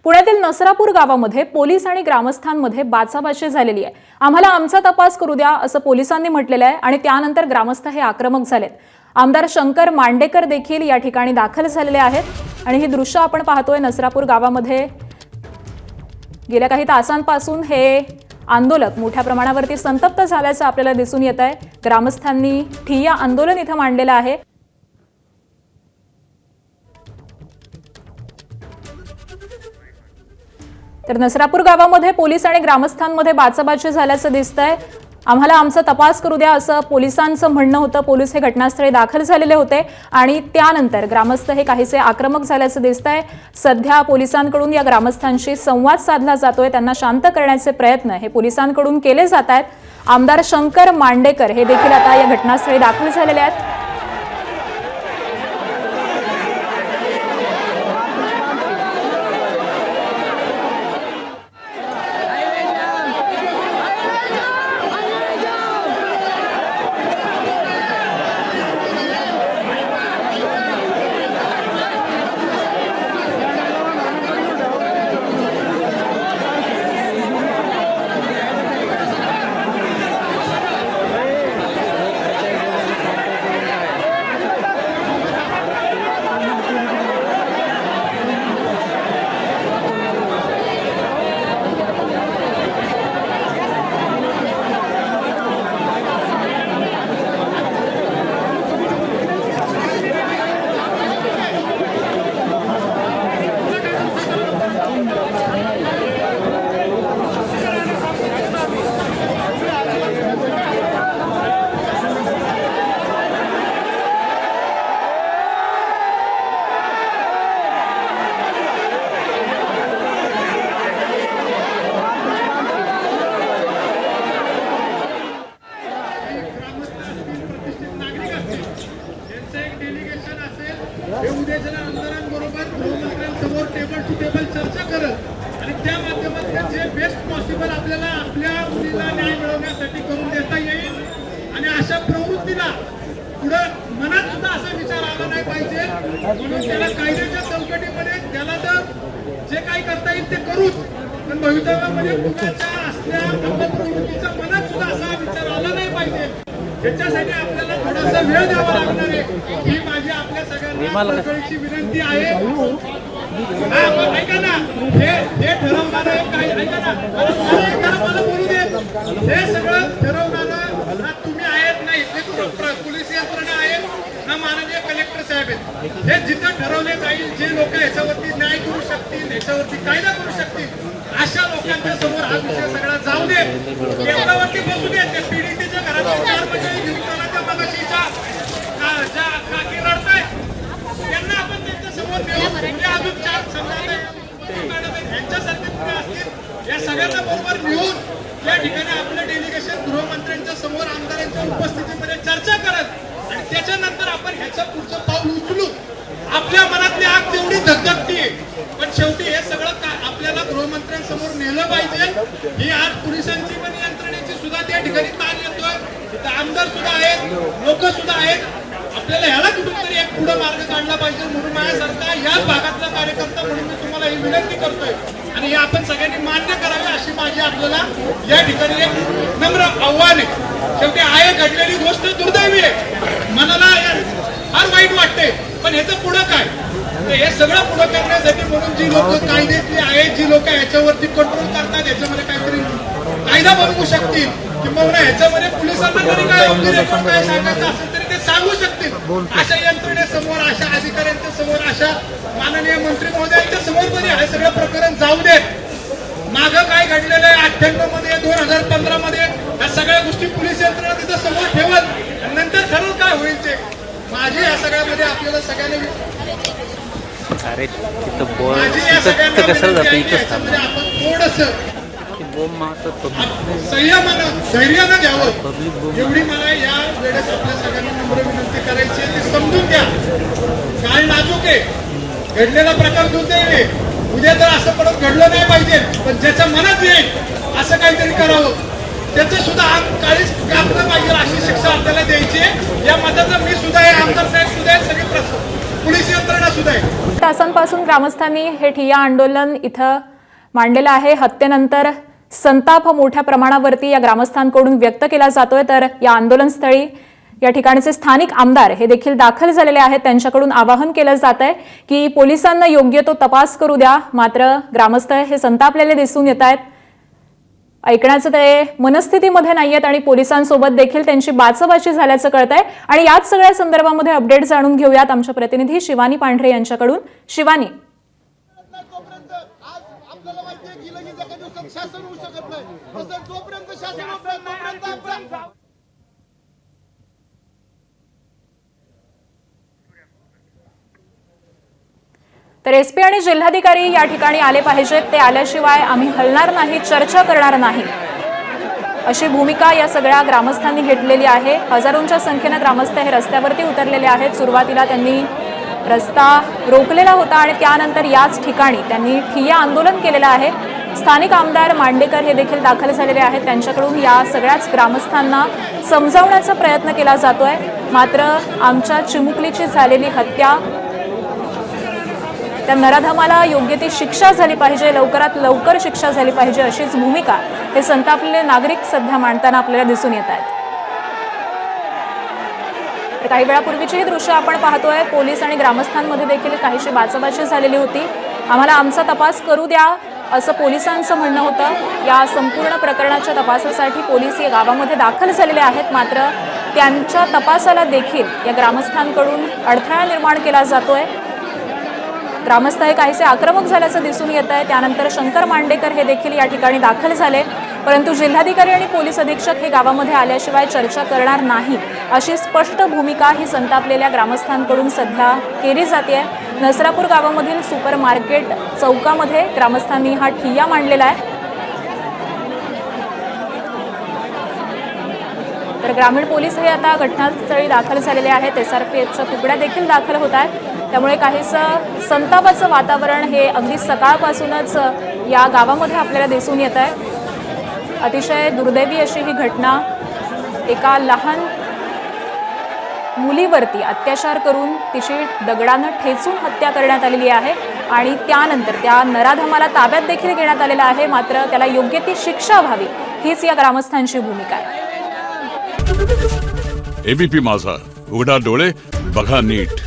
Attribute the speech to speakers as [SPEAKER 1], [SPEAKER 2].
[SPEAKER 1] पुण्यातील नसरापूर गावामध्ये पोलीस आणि ग्रामस्थांमध्ये बाचाबाची झालेली आहे। आम्हाला आमचा तपास करू द्या असं पोलिसांनी म्हटलेलं आहे आणि त्यानंतर ग्रामस्थ हे आक्रमक झालेत। आमदार शंकर मांडेकर देखील या ठिकाणी दाखल झालेले आहेत आणि ही दृश्य आपण पाहतोय। नसरापूर गावामध्ये गेल्या काही तासांपासून हे आंदोलक मोठ्या प्रमाणावरती संतप्त झाल्याचं आपल्याला दिसून येत आहे। ग्रामस्थांनी ठिय्या आंदोलन इथं मांडलेलं आहे। तर नसरापूर गावामध्ये पोलीस आणि ग्रामस्थांमध्ये बाचाबाची झाल्याचं दिसतंय। आम्हाला आमचा तपास करू द्या असं पोलिसांचं म्हणणं होतं। पोलीस हे घटनास्थळी दाखल झालेले होते आणि त्यानंतर ग्रामस्थ हे काहीसे आक्रमक झाल्याचं दिसतंय। सध्या पोलिसांकडून या ग्रामस्थांशी संवाद साधला जातोय, त्यांना शांत करण्याचे प्रयत्न हे पोलिसांकडून केले जात आहेत। आमदार शंकर मांडेकर हे देखील आता या घटनास्थळी दाखल झालेले आहेत।
[SPEAKER 2] उद्याच्या आमदारांबरोबर गृहमंत्र्यांसमोर टेबल टू टेबल चर्चा करत आणि त्या माध्यमातून जे बेस्ट पॉसिबल आपल्याला आपल्या मुलीला न्याय मिळवण्यासाठी करून देता येईल आणि अशा प्रवृत्तीला पुढे मनात सुद्धा असा विचार आला नाही पाहिजे। म्हणून त्याला कायद्याच्या चौकटीमध्ये त्याला तर जे काही करता येईल ते करूच, पण भवितव्यामध्ये मुलाच्या असल्या प्रवृत्तीचा मनात सुद्धा असा विचार आला नाही पाहिजे। त्याच्यासाठी आपल्याला थोडासा वेळ द्यावा लागणार आहे ही माझी आपल्या सगळ्यांना कळकळीची विनंती आहे। ऐका ना, हे ठरवणार काय, ऐका ना, मला बोलू दे। हे सगळं ठरवणार ना तुम्ही आहेत, नाही पोलीस यंत्रणा आहेत ना माननीय कलेक्टर साहेब आहेत। हे जिथं ठरवले जाईल, जे लोक याच्यावरती न्याय करू शकतील, याच्यावरती कायदा करू शकतील, अशा लोकांच्या समोर हा विषय सगळा जाऊ दे, टेबलावरती बसू दे। त्या पीडितेच्या घरातील 4 मंडळी घेऊन चला, त्या मगाशीच्या ज्या काकी रडताय त्यांना आपण त्यांच्या समोर नेऊ। म्हणजे अजून 4 समजा यांच्यासारखे पुढे असतील, या सगळ्यांना बरोबर घेऊन या ठिकाणी आपलं डेलिगेशन गृहमंत्र्यांच्या समोर आमदारांच्या उपस्थितीमध्ये चर्चा करत आणि त्याच्यानंतर आपण ह्याचं पुढचं पाऊल उचलू। आपल्या मनातली आग तेवढी धगधगती, पण शेवटी हे सगळं आपल्याला गृहमंत्र्यांसमोर नेलं पाहिजे। ही आज पोलिसांची पण यंत्रणेची सुद्धा त्या ठिकाणी ताण येतोय, तिथं आमदार सुद्धा आहेत, लोक सुद्धा आहेत। आपल्याला ह्याला कुठूनतरी एक पुढे मार्ग काढला पाहिजे। म्हणून माझ्यासारखा या भागातला कार्यकर्ता म्हणून मी तुम्हाला ही विनंती करतोय आणि हे आपण सगळ्यांनी मान्य करावे अशी माझी आपल्याला या ठिकाणी एक नम्र आव्हान आहे। शेवटी आहे घडलेली गोष्ट दुर्दैवी आहे, मनाला फार वाईट वाटते, पण ह्याचं पुढं काय, हे सगळं पुढं करण्यासाठी म्हणून जी लोक कायद्यातली आहेत, जी लोक ह्याच्यावरती कंट्रोल करतात, ह्याच्यामध्ये काहीतरी कायदा बनवू शकतील किंवा ह्याच्यामध्ये पोलिसांना तरी काय काय सांगायचं असेल तरी ते सांगू शकतील, अशा यंत्रणेसमोर, अशा अधिकाऱ्यांच्या समोर, अशा माननीय मंत्री महोदयांच्या समोर मध्ये हे सगळं प्रकरण जाऊ देत। मागं काय घडलेलं आहे 98 मध्ये 2015 मध्ये या सगळ्या गोष्टी पोलीस यंत्रणा तिथं समोर ठेवत आणि नंतर ठरवून काय होईल ते। माझी या सगळ्यामध्ये आपल्याला सगळ्यांना
[SPEAKER 3] अरे तिथं बोल तिथं कसं जातं इथंच
[SPEAKER 2] आपण थोडंसं संयमानं धैर्यानं घ्यावं, एवढी मला या वेळेस आपल्या सगळ्यांना नम्र विनंती करायची आहे। ती समजून घ्या, काळ नाजूक आहे, घडलेला प्रकार दुर्दैवी, उद्या तर असं परत घडलं नाही पाहिजे, पण ज्याच्या मनात येईल असं काहीतरी करावं, त्याचं सुद्धा काळीच कापलं पाहिजे अशी शिक्षा आपल्याला द्यायची आहे। या मताचं मी सुद्धा आहे, आमदार साहेब सुद्धा आहे, सगळी पोलीस यंत्रणा सुद्धा आहे.
[SPEAKER 1] तासांपासून ग्रामस्थांनी हे ठिय्या आंदोलन इथं मांडलेलं आहे. हत्येनंतर संताप मोठ्या प्रमाणावरती या ग्रामस्थांकडून व्यक्त केला जातोय. तर या आंदोलनस्थळी या ठिकाणचे स्थानिक आमदार हे देखील दाखल झालेले आहेत. त्यांच्याकडून आवाहन केलं जात आहे की पोलिसांना योग्य तो तपास करू द्या. मात्र ग्रामस्थ हे संतापलेले दिसून येत आहेत. ऐकण्याचं ते मनस्थितीमध्ये नाहीयेत आणि पोलिसांसोबत देखील त्यांची बाचाबाची झाल्याचं कळतंय. आणि याच सगळ्या संदर्भामध्ये अपडेट जाणून घेऊयात आमच्या प्रतिनिधी शिवानी पांढरे यांच्याकडून. शिवानी,
[SPEAKER 4] तोपर्यंत आज आपल्याला माहिती आहे की लगेच एका दिवसात शासन होऊ शकत नाही. तसं जोपर्यंत शासन होत नाही तोपर्यंत आपण
[SPEAKER 1] तर एसपी आणि जिल्हाधिकारी या ठिकाणी आले पाहिजेत. ते आल्याशिवाय आम्ही हलणार नाही, चर्चा करणार नाही, अशी भूमिका या सगळ्या ग्रामस्थांनी घेतलेली आहे. हजारोंच्या संख्येनं ग्रामस्थ हे रस्त्यावरती उतरलेले आहेत. सुरुवातीला त्यांनी रस्ता रोखलेला होता आणि त्यानंतर याच ठिकाणी त्यांनी ठिय्या आंदोलन केलेलं आहे. स्थानिक आमदार मांडेकर हे देखील दाखल झालेले आहेत. त्यांच्याकडून या सगळ्याच ग्रामस्थांना समजावण्याचा प्रयत्न केला जातोय. मात्र आमच्या चिमुकलीची झालेली हत्या, त्या नराधमाला योग्य ती शिक्षा झाली पाहिजे, लवकरात लवकर शिक्षा झाली पाहिजे, अशीच भूमिका हे संतापलेले नागरिक सध्या मांडताना आपल्याला दिसून येत आहेत. तर काही वेळापूर्वीची ही दृश्य आपण पाहतोय. पोलीस आणि ग्रामस्थांमध्ये देखील काहीशी बाचाबाची झालेली होती. आम्हाला आमचा तपास करू द्या, असं पोलिसांचं म्हणणं होतं. या संपूर्ण प्रकरणाच्या तपासासाठी पोलीस या गावामध्ये दाखल झालेले आहेत. मात्र त्यांच्या तपासाला देखील या ग्रामस्थांकडून अडथळा निर्माण केला जातोय. ग्रामस्थ हे काहीसे आक्रमक झाल्याचं दिसून येत आहे. त्यानंतर शंकर मांडेकर हे देखील या ठिकाणी दाखल झाले. परंतु जिल्हाधिकारी आणि पोलीस अधीक्षक हे गावामध्ये आल्याशिवाय चर्चा करणार नाही, अशी स्पष्ट भूमिका ही संतापलेल्या ग्रामस्थांकडून सध्या केली जाते. नसरापूर गावामधील सुपर मार्केट चौकामध्ये ग्रामस्थांनी हा ठिय्या मांडलेला आहे. तर ग्रामीण पोलीस हे आता घटनास्थळी दाखल झालेले आहेत. SRPFच्या तुकड्या देखील दाखल होत आहेत. त्यामुळे काहीसं संतापाचं वातावरण हे अगदी सकाळपासूनच या गावामध्ये आपल्याला दिसून येत आहे. अतिशय दुर्दैवी अशी ही घटना, एका लहान मुलीवरती अत्याचार करून तिची दगडानं ठेचून हत्या करण्यात आलेली आहे आणि त्यानंतर त्या नराधमाला ताब्यात देखील घेण्यात आलेला आहे. मात्र त्याला योग्य ती शिक्षा व्हावी, हीच या ग्रामस्थांची भूमिका आहे.
[SPEAKER 5] एबीपी माझा, उघडा डोळे बघा नीट.